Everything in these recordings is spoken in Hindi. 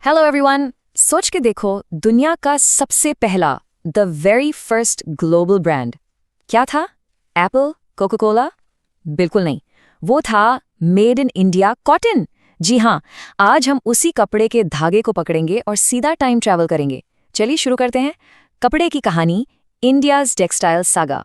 Hello everyone. सोच के देखो, दुनिया का सबसे पहला the very first global brand क्या था? एप्पल? Coca Cola? बिल्कुल नहीं। वो था मेड इन इंडिया कॉटन। जी हाँ, आज हम उसी कपड़े के धागे को पकड़ेंगे और सीधा टाइम ट्रैवल करेंगे। चलिए शुरू करते हैं कपड़े की कहानी, इंडियाज टेक्सटाइल सागा।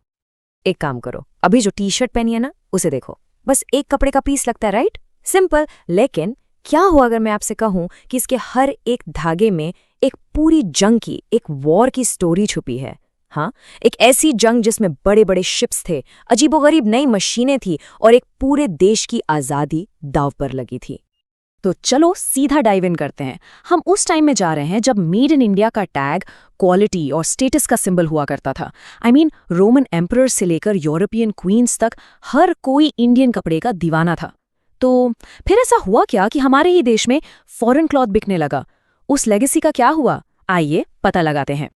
एक काम करो, अभी जो टी शर्ट पहनी है ना, उसे देखो। बस एक कपड़े का पीस लगता है, राइट? सिंपल। लेकिन क्या हुआ अगर मैं आपसे कहूं कि इसके हर एक धागे में एक पूरी जंग की, एक वॉर की स्टोरी छुपी है। हाँ, एक ऐसी जंग जिसमें बड़े बड़े शिप्स थे, अजीबोगरीब नई मशीनें थी और एक पूरे देश की आज़ादी दांव पर लगी थी। तो चलो सीधा डाइव इन करते हैं। हम उस टाइम में जा रहे हैं जब मेड इन इंडिया का टैग क्वालिटी और स्टेटस का सिंबल हुआ करता था। रोमन एम्परर से लेकर यूरोपियन क्वींस तक हर कोई इंडियन कपड़े का दीवाना था। तो फिर ऐसा हुआ क्या कि हमारे ही देश में फॉरेन क्लॉथ बिकने लगा? उस लेगेसी का क्या हुआ? आइए पता लगाते हैं।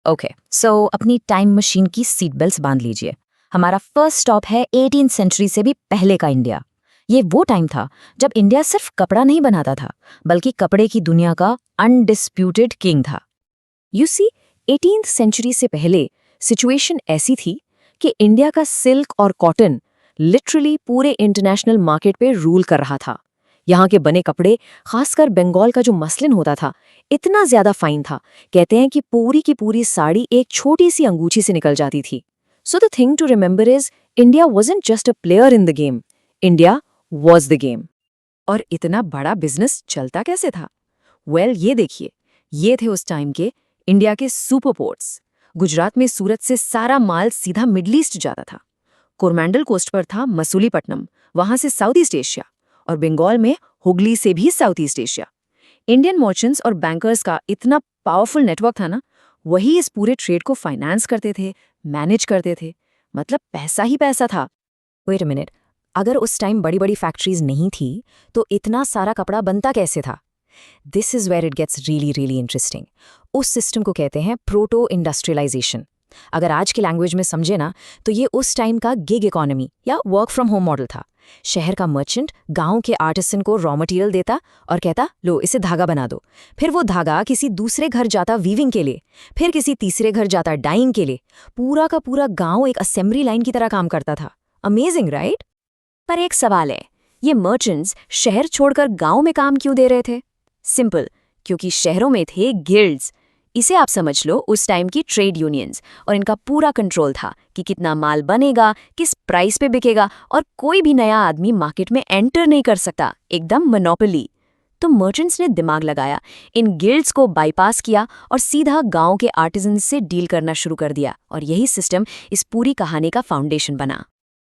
ओके, सो अपनी टाइम मशीन की सीट बेल्ट्स बांध लीजिए। हमारा फर्स्ट स्टॉप है 18th सेंचुरी से भी पहले का इंडिया। ये वो टाइम था जब इंडिया सिर्फ कपड़ा नहीं बनाता था, बल्कि कपड़े की दुनिया का अनडिस्प्यूटेड किंग था। यू सी, 18th सेंचुरी से पहले सिचुएशन ऐसी थी कि इंडिया का सिल्क और कॉटन लिटरली पूरे इंटरनेशनल मार्केट पे रूल कर रहा था। यहाँ के बने कपड़े, खासकर बंगाल का जो मसलिन होता था, इतना ज्यादा फाइन था, कहते हैं कि पूरी की पूरी साड़ी एक छोटी सी अंगूठी से निकल जाती थी। So the thing to remember is, India wasn't just a player in the game, India was the game. और इतना बड़ा बिजनेस चलता कैसे था? ये देखिए, ये थे उस टाइम के इंडिया के सुपर पोर्ट्स। गुजरात में सूरत से सारा माल सीधा मिडल ईस्ट जाता था। कोरमांडल कोस्ट पर था मसूलीपट्टनम, वहां से साउथ ईस्ट एशिया, और बंगाल में हुगली से भी south east Asia. Indian merchants और बैंकर्स का इतना पावरफुल नेटवर्क था ना, वही इस पूरे ट्रेड को फाइनेंस करते थे, मैनेज करते थे। मतलब पैसा ही पैसा था। वेट अ मिनट, अगर उस टाइम बड़ी बड़ी फैक्ट्रीज नहीं थी तो इतना सारा कपड़ा बनता कैसे था? This is where it gets really really interesting. उस सिस्टम को कहते हैं प्रोटो इंडस्ट्रियलाइजेशन। अगर आज की लैंग्वेज में समझे ना, तो ये उस टाइम का गिग इकोनॉमी या वर्क फ्रॉम होम मॉडल था। शहर का मर्चेंट गांव के आर्टिसन को रॉ मटेरियल देता और कहता, लो इसे धागा बना दो। फिर वो धागा किसी दूसरे घर जाता वीविंग के लिए, फिर किसी तीसरे घर जाता डाइंग के लिए। पूरा का पूरा गांव एक असेंबली लाइन की तरह काम करता था। Amazing, right? पर एक सवाल है, ये मर्चेंट्स शहर छोड़कर गांव में काम क्यों दे रहे थे? सिंपल, क्योंकि शहरों में थे गिल्ड्स। इसे आप समझ लो उस टाइम की ट्रेड यूनियंस, और इनका पूरा कंट्रोल था कि कितना माल बनेगा, किस प्राइस पे बिकेगा, और कोई भी नया आदमी मार्केट में एंटर नहीं कर सकता। एकदम मोनोपोली। तो मर्चेंट्स ने दिमाग लगाया, इन गिल्ड्स को बाईपास किया और सीधा गांव के आर्टिजन्स से डील करना शुरू कर दिया, और यही सिस्टम इस पूरी कहानी का फाउंडेशन बना।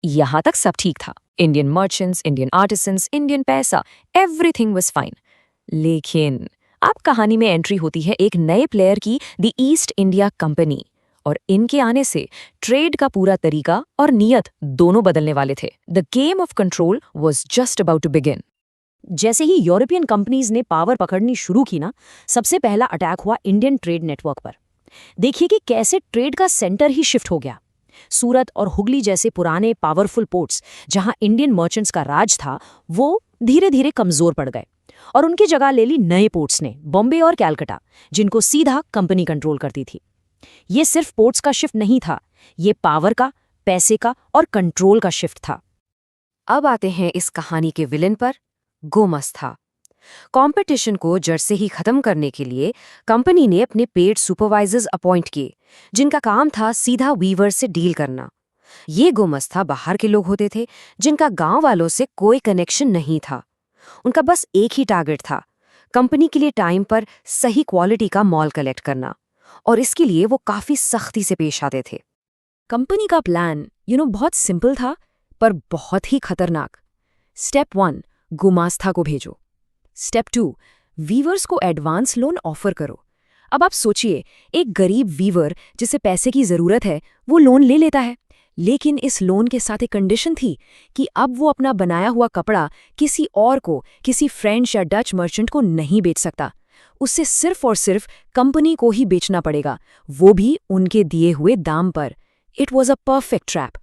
यहां तक सब ठीक था। Indian merchants, Indian artisans, Indian पैसा, एवरीथिंग वाज फाइन। लेकिन अब कहानी में एंट्री होती है एक नए प्लेयर की, द ईस्ट इंडिया कंपनी। और इनके आने से ट्रेड का पूरा तरीका और नियत दोनों बदलने वाले थे। The game of control was just about to begin. जैसे ही यूरोपियन कंपनीज ने पावर पकड़नी शुरू की ना, सबसे पहला अटैक हुआ इंडियन ट्रेड नेटवर्क पर। देखिए कि कैसे ट्रेड का सेंटर ही शिफ्ट हो गया। सूरत और हुगली जैसे पुराने पावरफुल पोर्ट्स, जहां इंडियन मर्चेंट्स का राज था, वो धीरे धीरे कमजोर पड़ गए और उनकी जगह ले ली नए पोर्ट्स ने, बॉम्बे और कैलकाटा, जिनको सीधा कंपनी कंट्रोल करती थी। ये सिर्फ पोर्ट्स का शिफ्ट नहीं था, ये पावर का, पैसे का और कंट्रोल का शिफ्ट था। अब आते हैं इस कहानी के विलेन पर, गोमस्ता। कंपटीशन को जड़ से ही खत्म करने के लिए कंपनी ने अपने पेड सुपरवाइजर्स अपॉइंट किए, जिनका काम था सीधा वीवर से डील करना। ये गोमस्ता बाहर के लोग होते थे, जिनका गांव वालों से कोई कनेक्शन नहीं था। उनका बस एक ही टारगेट था, कंपनी के लिए टाइम पर सही क्वालिटी का मॉल कलेक्ट करना, और इसके लिए वो काफी सख्ती से पेश आते थे। कंपनी का प्लान बहुत सिंपल था, पर बहुत ही खतरनाक। स्टेप 1, गुमास्ता को भेजो। स्टेप 2, वीवर्स को एडवांस लोन ऑफर करो। अब आप सोचिए, एक गरीब वीवर जिसे पैसे की जरूरत है, वो लोन ले लेता है, लेकिन इस लोन के साथ एक कंडीशन थी कि अब वो अपना बनाया हुआ कपड़ा किसी और को, किसी फ्रेंच या डच मर्चेंट को नहीं बेच सकता। उसे सिर्फ और सिर्फ कंपनी को ही बेचना पड़ेगा, वो भी उनके दिए हुए दाम पर। It was a perfect trap.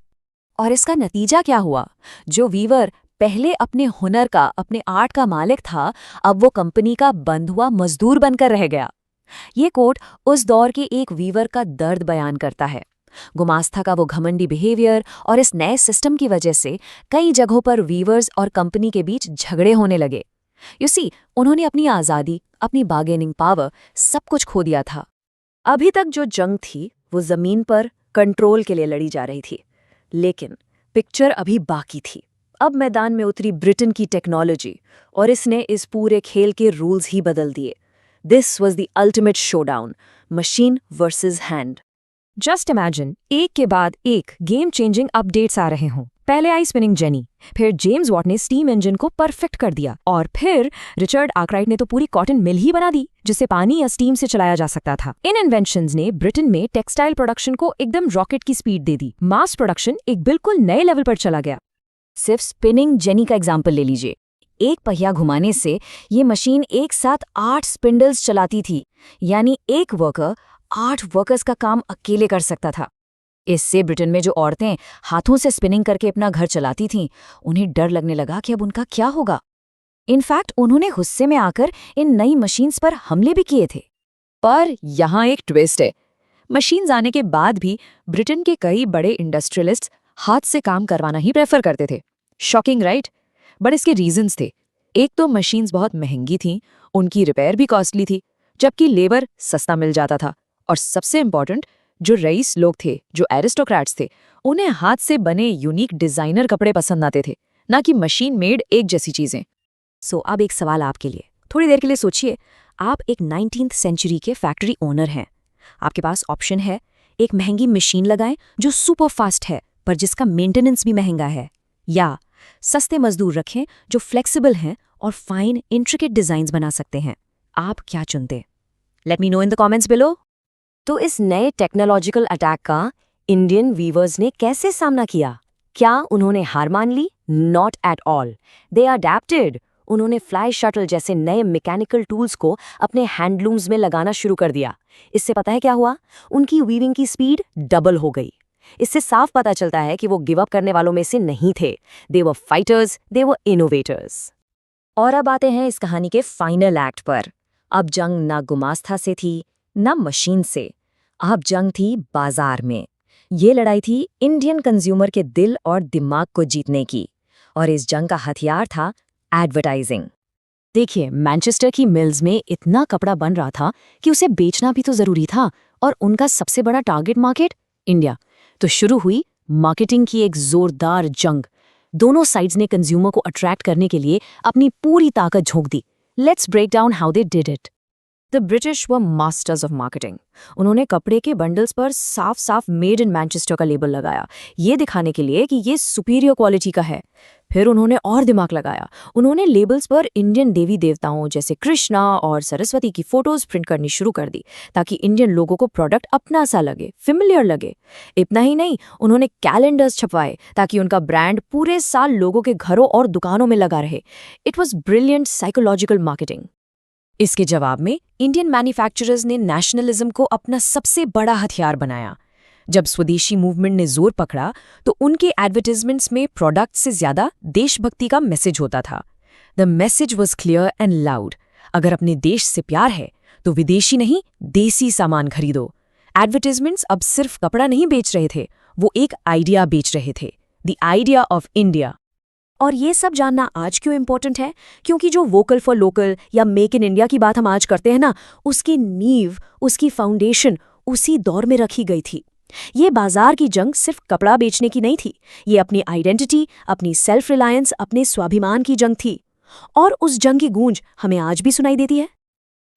और इसका नतीजा क्या हुआ? जो वीवर पहले अपने हुनर का, अपने आर्ट का मालिक था, अब वो कंपनी का बंद हुआ मजदूर बनकर रह गया। ये कोट उस दौर के एक वीवर का दर्द बयान करता है। गुमास्ता का वो घमंडी बिहेवियर और इस नए सिस्टम की वजह से कई जगहों पर वीवर्स और कंपनी के बीच झगड़े होने लगे। यू सी, उन्होंने अपनी आज़ादी, अपनी बार्गेनिंग पावर, सब कुछ खो दिया था। अभी तक जो जंग थी वो जमीन पर कंट्रोल के लिए लड़ी जा रही थी, लेकिन पिक्चर अभी बाकी थी। अब मैदान में उतरी ब्रिटेन की टेक्नोलॉजी और इसने इस पूरे खेल के रूल्स ही बदल दिए। This was the ultimate showdown, machine versus hand. Just imagine, एक के बाद एक गेम चेंजिंग अपडेट्स आ रहे हों। पहले आई स्पिनिंग जेनी, फिर जेम्स वॉट ने स्टीम इंजन को परफेक्ट कर दिया, और फिर रिचर्ड आर्कराइट ने तो पूरी कॉटन मिल ही बना दी जिसे पानी या स्टीम से चलाया जा सकता था। इन इन्वेंशंस ने ब्रिटेन में टेक्सटाइल प्रोडक्शन को एकदम रॉकेट की स्पीड दे दी। मास प्रोडक्शन एक बिल्कुल नए लेवल पर चला गया। सिर्फ स्पिनिंग जेनी का एग्जाम्पल ले लीजिए। एक पहिया घुमाने से ये मशीन एक साथ 8 स्पिंडल्स चलाती थी, यानी एक वर्कर 8 वर्कर्स का काम अकेले कर सकता था। इससे ब्रिटेन में जो औरतें हाथों से स्पिनिंग करके अपना घर चलाती थीं, उन्हें डर लगने लगा कि अब उनका क्या होगा। इनफैक्ट उन्होंने गुस्से में आकर इन नई मशीन्स पर हमले भी किए थे। पर यहाँ एक ट्विस्ट है। मशीन्स आने के बाद भी ब्रिटेन के कई बड़े इंडस्ट्रियलिस्ट्स हाथ से काम करवाना ही प्रेफर करते थे। Shocking right? बट इसके रीजंस थे। एक तो मशीन्स बहुत महंगी थीं, उनकी रिपेयर भी कॉस्टली थी, जबकि लेबर सस्ता मिल जाता था। और सबसे इम्पॉर्टेंट, जो रईस लोग थे, जो एरिस्टोक्रेट्स थे, उन्हें हाथ से बने यूनिक डिजाइनर कपड़े पसंद आते थे, ना कि मशीन मेड एक जैसी चीजें। सो अब एक सवाल आपके लिए, थोड़ी देर के लिए सोचिए। आप एक 19th सेंचुरी के फैक्ट्री ओनर हैं। आपके पास ऑप्शन है, एक महंगी मशीन लगाएं जो सुपर फास्ट है पर जिसका मेंटेनेंस भी महंगा है, या सस्ते मजदूर रखें जो फ्लेक्सिबल हैं और फाइन इंट्रिकेट डिजाइन्स बना सकते हैं। आप क्या चुनते? Let me know in the comments below. तो इस नए टेक्नोलॉजिकल अटैक का इंडियन वीवर्स ने कैसे सामना किया? क्या उन्होंने हार मान ली? Not at all. They adapted. उन्होंने फ्लाई शटल जैसे नए मैकेनिकल टूल्स को अपने हैंडलूम्स में लगाना शुरू कर दिया। इससे पता है क्या हुआ? उनकी वीविंग की स्पीड डबल हो गई। इससे साफ पता चलता है कि वो गिव अप करने वालों में से नहीं थे। दे वर फाइटर्स, दे वर इनोवेटर्स। और अब आते हैं इस कहानी के फाइनल एक्ट पर। अब जंग ना गुमास्ता से थी, ना मशीन से। अब जंग थी बाजार में। ये लड़ाई थी इंडियन कंज्यूमर के दिल और दिमाग को जीतने की। और इस जंग का हथियार था एडवर्टाइजिंग। देखिए, मैनचेस्टर की मिल्स में इतना कपड़ा बन रहा था कि उसे बेचना भी तो जरूरी था, और उनका सबसे बड़ा टारगेट मार्केट इंडिया। तो शुरू हुई मार्केटिंग की एक जोरदार जंग। दोनों साइड्स ने कंज्यूमर को अट्रैक्ट करने के लिए अपनी पूरी ताकत झोंक दी। Let's break down how they did it. The British were masters of marketing. उन्होंने कपड़े के बंडल्स पर साफ साफ मेड इन मैनचेस्टर का लेबल लगाया, ये दिखाने के लिए कि ये सुपीरियर क्वालिटी का है। फिर उन्होंने और दिमाग लगाया। उन्होंने लेबल्स पर इंडियन देवी देवताओं जैसे कृष्णा और सरस्वती की फोटोज प्रिंट करनी शुरू कर दी, ताकि इंडियन लोगों को प्रोडक्ट अपना सा लगे, फेमिलियर लगे। इतना ही नहीं, उन्होंने कैलेंडर्स छपवाए ताकि उनका ब्रांड पूरे साल लोगों के घरों और दुकानों में लगा रहे। It was brilliant psychological marketing. इसके जवाब में इंडियन मैन्युफैक्चरर्स ने नेशनलिज्म को अपना सबसे बड़ा हथियार बनाया। जब स्वदेशी मूवमेंट ने जोर पकड़ा तो उनके एडवर्टाइजमेंट्स में प्रोडक्ट से ज्यादा देशभक्ति का मैसेज होता था। The message was clear and loud. अगर अपने देश से प्यार है तो विदेशी नहीं, देसी सामान खरीदो। एडवर्टाइजमेंट्स अब सिर्फ कपड़ा नहीं बेच रहे थे, वो एक आइडिया बेच रहे थे, द आइडिया ऑफ इंडिया। और ये सब जानना आज क्यों इंपॉर्टेंट है? क्योंकि जो वोकल फॉर लोकल या मेक इन इंडिया की बात हम आज करते हैं ना, उसकी नींव, उसकी फाउंडेशन उसी दौर में रखी गई थी। ये बाजार की जंग सिर्फ कपड़ा बेचने की नहीं थी, ये अपनी आइडेंटिटी, अपनी सेल्फ रिलायंस, अपने स्वाभिमान की जंग थी। और उस जंग की गूंज हमें आज भी सुनाई देती है।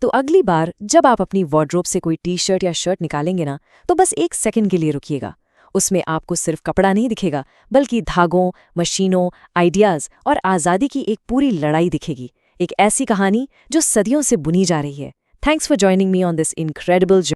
तो अगली बार जब आप अपनी वार्डरोब से कोई टी शर्ट या शर्ट निकालेंगे ना, तो बस 1 सेकंड के लिए रुकिएगा। उसमें आपको सिर्फ कपड़ा नहीं दिखेगा, बल्कि धागों, मशीनों, आइडियाज और आज़ादी की एक पूरी लड़ाई दिखेगी। एक ऐसी कहानी जो सदियों से बुनी जा रही है। Thanks for joining me on this incredible